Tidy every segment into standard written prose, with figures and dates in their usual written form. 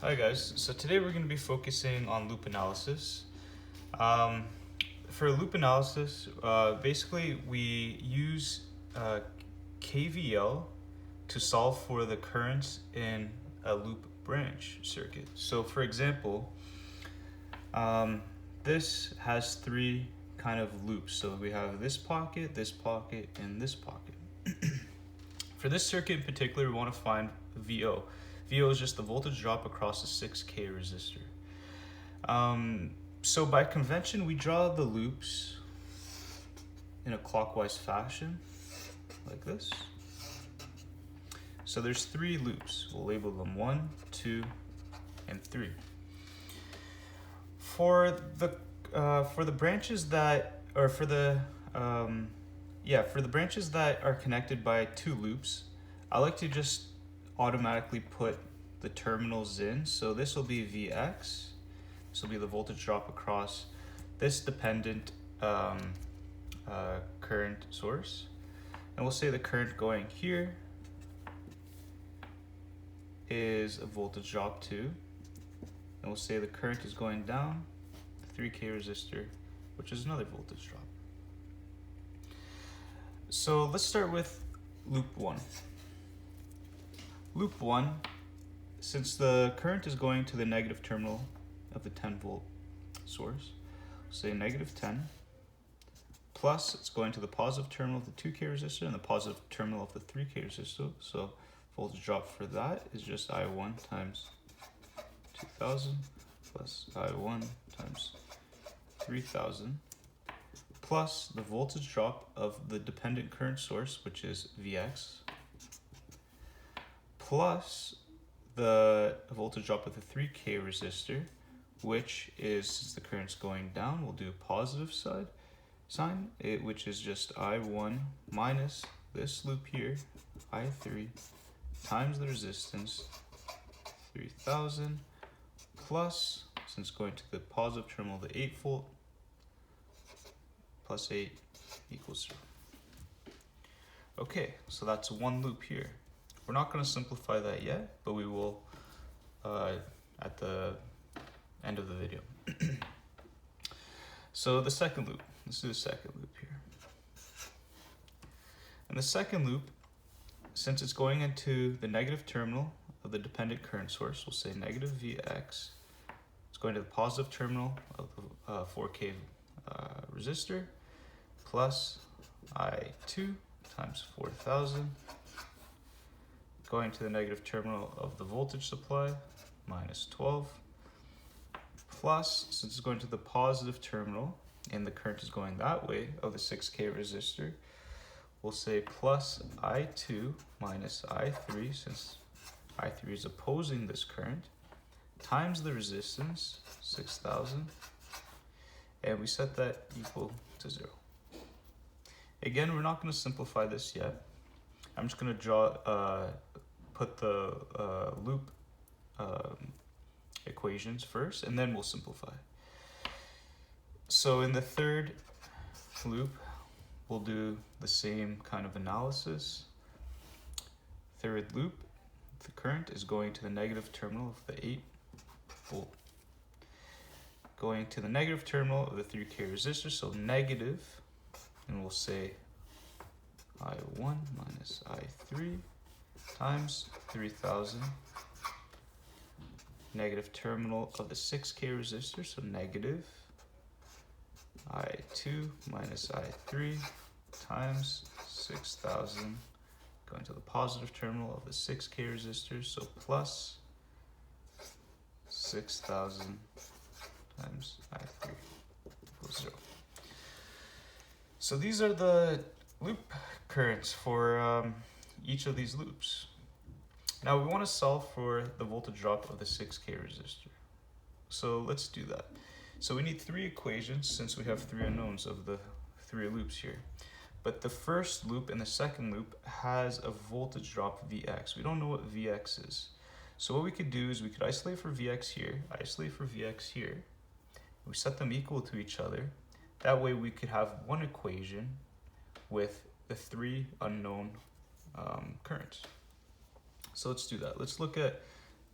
Hi guys, so today we're going to be focusing on loop analysis. Um, for loop analysis, basically we use KVL to solve for the currents in a loop branch circuit. So for example, this has three kind of loops. So we have this pocket, and this pocket. For this circuit in particular, we want to find VO. VO is just the voltage drop across a 6K resistor. So by convention, we draw the loops in a clockwise fashion, like this. So there's three loops. We'll label them 1, 2, and 3. For the branches that, or for the branches that are connected by two loops, I like to just automatically put the terminals in. So this will be Vx. This will be the voltage drop across this dependent current source. And we'll say the current going here is a voltage drop 2. And we'll say the current is going down the 3K resistor, which is another voltage drop. So let's start with loop 1. Loop 1, since the current is going to the negative terminal of the 10 volt source, we'll say negative 10, plus it's going to the positive terminal of the 2K resistor and the positive terminal of the 3K resistor. So voltage drop for that is just I1 times 2000 plus I1 times 3000 plus the voltage drop of the dependent current source, which is Vx, plus the voltage drop of the 3K resistor, which is, since the current's going down, we'll do a positive sign, which is just I1 minus this loop here, I3, times the resistance, 3000, plus, since going to the positive terminal, the 8 volt, plus 8 equals 0. Okay, so that's one loop here. We're not going to simplify that yet, but we will at the end of the video. So the second loop, let's do the second loop here. And the second loop, since it's going into the negative terminal of the dependent current source, we'll say negative Vx. It's going to the positive terminal of the 4K resistor, plus I2 times 4000, going to the negative terminal of the voltage supply, minus 12, plus, since it's going to the positive terminal and the current is going that way of the 6K resistor, we'll say plus I2 minus I3, since I3 is opposing this current, times the resistance, 6000, and we set that equal to 0. Again, we're not going to simplify this yet. I'm just going to put the loop equations first, and then we'll simplify. So in the third loop, we'll do the same kind of analysis. Third loop, the current is going to the negative terminal of the 8 volt, going to the negative terminal of the 3K resistor, so negative, and we'll say I1 minus I3 times 3000, negative terminal of the 6K resistor, so negative I2 minus I3 times 6000, going to the positive terminal of the 6K resistor, so plus 6000 times I3 equals 0. So these are the loop currents for each of these loops. Now we want to solve for the voltage drop of the 6K resistor. So let's do that. So we need three equations since we have three unknowns of the three loops here. But the first loop and the second loop has a voltage drop Vx. We don't know what Vx is. So what we could do is we could isolate for Vx here, isolate for Vx here. We set them equal to each other. That way we could have one equation with the three unknown currents. So let's do that. Let's look at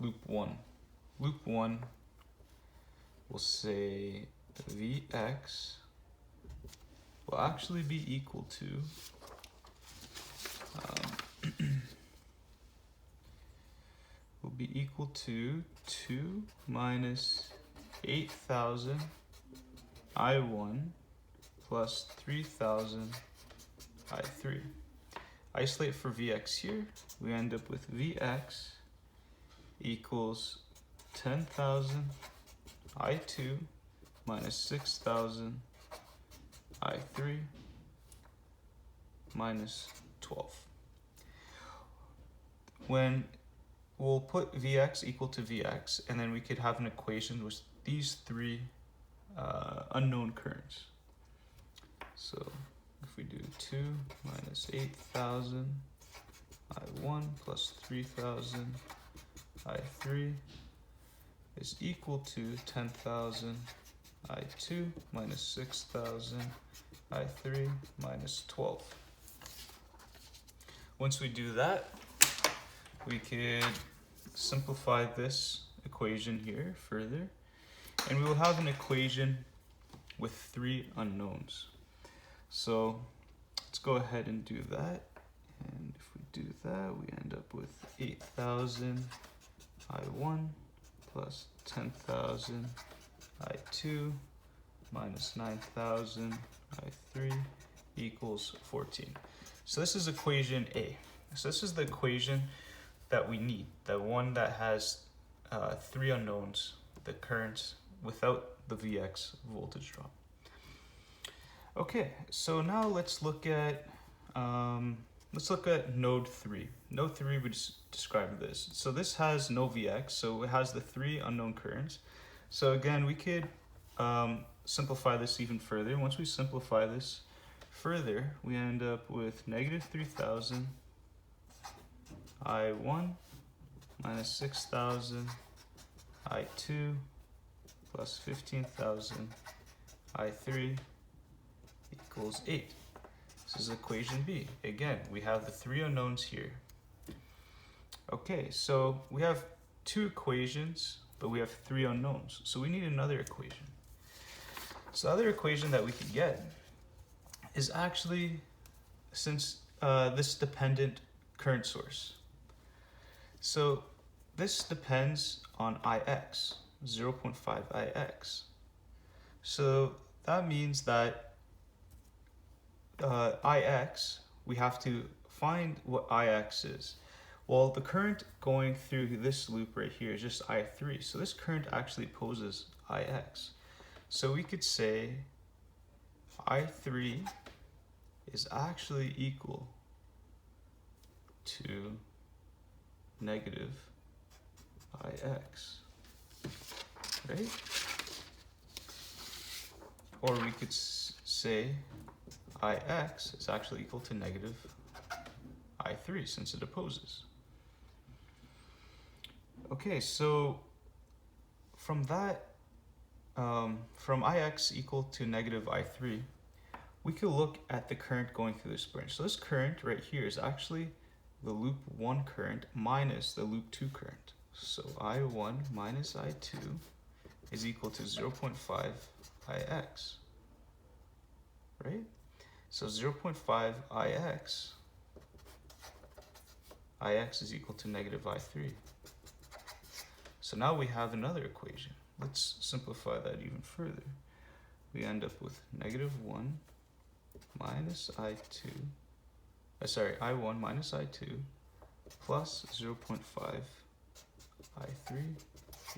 loop 1. loop 1, we'll say Vx will actually be equal to will be equal to 2 minus 8,000 I1 plus 3,000 I3. Isolate for Vx here, we end up with Vx equals 10,000 I2 minus 6,000 I3 minus 12. When we'll put Vx equal to Vx, and then we could have an equation with these three unknown currents. So if we do 2 minus 8,000 I1 plus 3,000 I3 is equal to 10,000 I2 minus 6,000 I3 minus 12. Once we do that, we could simplify this equation here further, and we will have an equation with three unknowns. So let's go ahead and do that. And if we do that, we end up with 8,000 I1 plus 10,000 I2 minus 9,000 I3 equals 14. So this is equation A. So this is the equation that we need, the one that has three unknowns, the currents without the Vx voltage drop. Okay, so now let's look at node 3. Node 3 would describe this. So this has no Vx, so it has the three unknown currents. So again, we could simplify this even further. Once we simplify this further, we end up with negative 3,000 I1 minus 6,000 I2 plus 15,000 I3 equals 8. This is equation B. Again, we have the three unknowns here. Okay, so we have two equations, but we have three unknowns. So we need another equation. So the other equation that we could get is actually, since this dependent current source. So this depends on Ix, 0.5 Ix. So that means that Ix, we have to find what Ix is. Well, the current going through this loop right here is just I3. So this current actually poses Ix. So we could say I3 is actually equal to negative Ix, right? Or we could say Ix is actually equal to negative I3 since it opposes. Okay, so from that, from Ix equal to negative I3, we could look at the current going through this branch. So this current right here is actually the loop 1 current minus the loop 2 current. So I1 minus I2 is equal to 0.5 Ix, right? So 0.5 Ix is equal to negative I3. So now we have another equation. Let's simplify that even further. We end up with negative 1 minus I2, I1 minus I2 plus 0.5 I3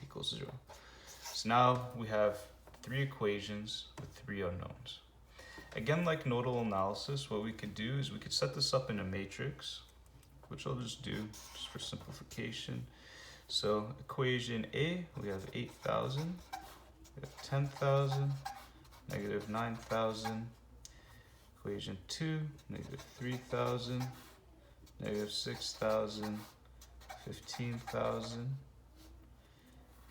equals 0. So now we have three equations with three unknowns. Again, like nodal analysis, what we could do is we could set this up in a matrix, which I'll just do just for simplification. So equation A, we have 8,000, we have 10,000, negative 9,000. Equation 2, negative 3,000, negative 6,000, 15,000.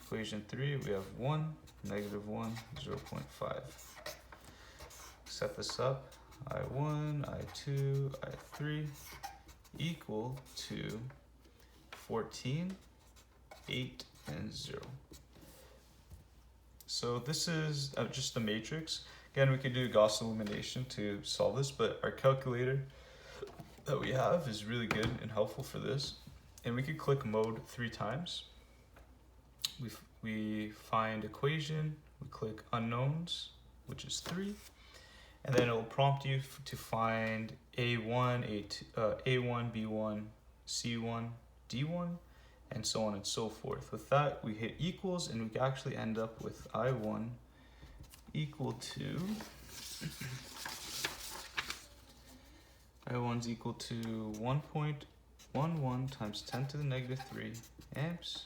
Equation 3, we have 1, negative 1, 0.5. Set this up, I1, I2, I3 equal to 14, 8, and 0. So this is just a matrix. Again, we could do Gauss elimination to solve this, but our calculator that we have is really good and helpful for this. And we could click mode 3 times. We find equation, we click unknowns, which is 3, and then it will prompt you to find A1, A1, B1, C1, D1, and so on and so forth. With that, we hit equals, and we actually end up with I1 equal to I1 is equal to 1.11 times 10 to the negative 3 amps.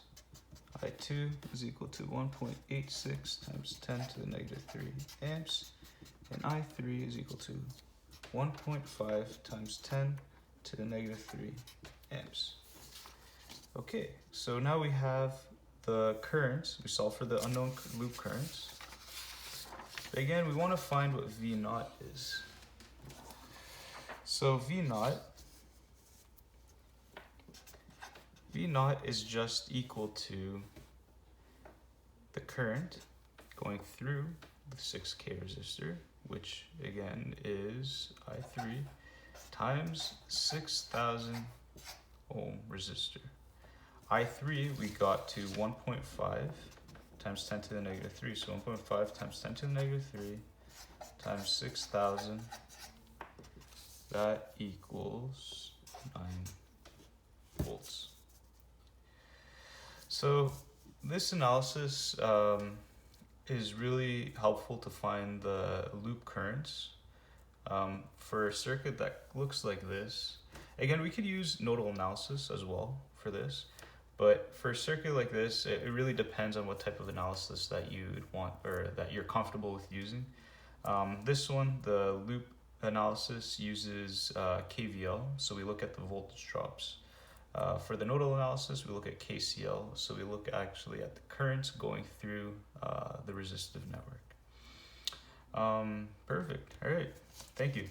I2 is equal to 1.86 times 10 to the negative 3 amps. And I3 is equal to 1.5 times 10 to the negative 3 amps. Okay, so now we have the currents. We solve for the unknown loop currents. But again, we want to find what V naught is. So V naught is just equal to the current going through the 6K resistor, which again is I3 times 6,000 ohm resistor. I3 we got to 1.5 times 10 to the negative 3, so 1.5 times 10 to the negative 3 times 6,000, that equals 9 volts. So this analysis is really helpful to find the loop currents for a circuit that looks like this. Again, we could use nodal analysis as well for this, but for a circuit like this, it really depends on what type of analysis that you'd want or that you're comfortable with using. This one, the loop analysis, uses KVL, so we look at the voltage drops. For the nodal analysis, we look at KCL, so we look actually at the currents going through the resistive network. Perfect. All right. Thank you.